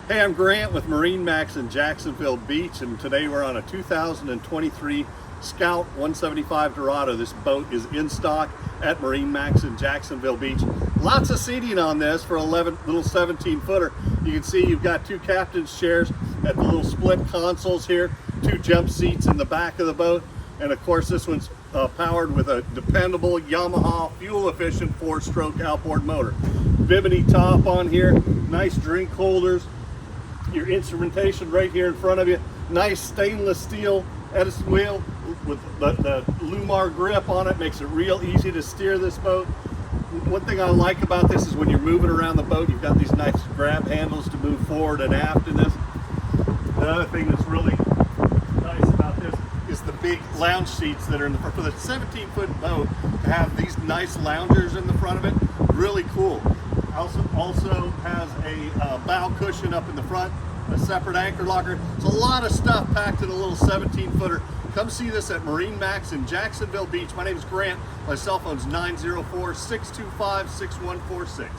Hey, I'm Grant with MarineMax in Jacksonville Beach, and today we're on a 2023 Scout 175 Dorado. This boat is in stock at MarineMax in Jacksonville Beach. Lots of seating on this for a little 17-footer. You can see you've got two captain's chairs at the little split consoles here, two jump seats in the back of the boat, and of course this one's powered with a dependable Yamaha fuel-efficient 4-stroke outboard motor. Bimini top on here, nice drink holders, your instrumentation right here in front of you, nice stainless steel Edison wheel with the Lumar grip on it, makes it real easy to steer this boat. One thing I like about this is when you're moving around the boat, you've got these nice grab handles to move forward and aft in this. The other thing that's really nice about this is the big lounge seats that are in the front. For the 17-foot boat, to have these nice loungers in the front of it, really cool. Also has a bow cushion up in the front, a separate anchor locker. It's a lot of stuff packed in a little 17-footer. Come see this at MarineMax in Jacksonville Beach. My name is Grant. My cell phone's 904-625-6146.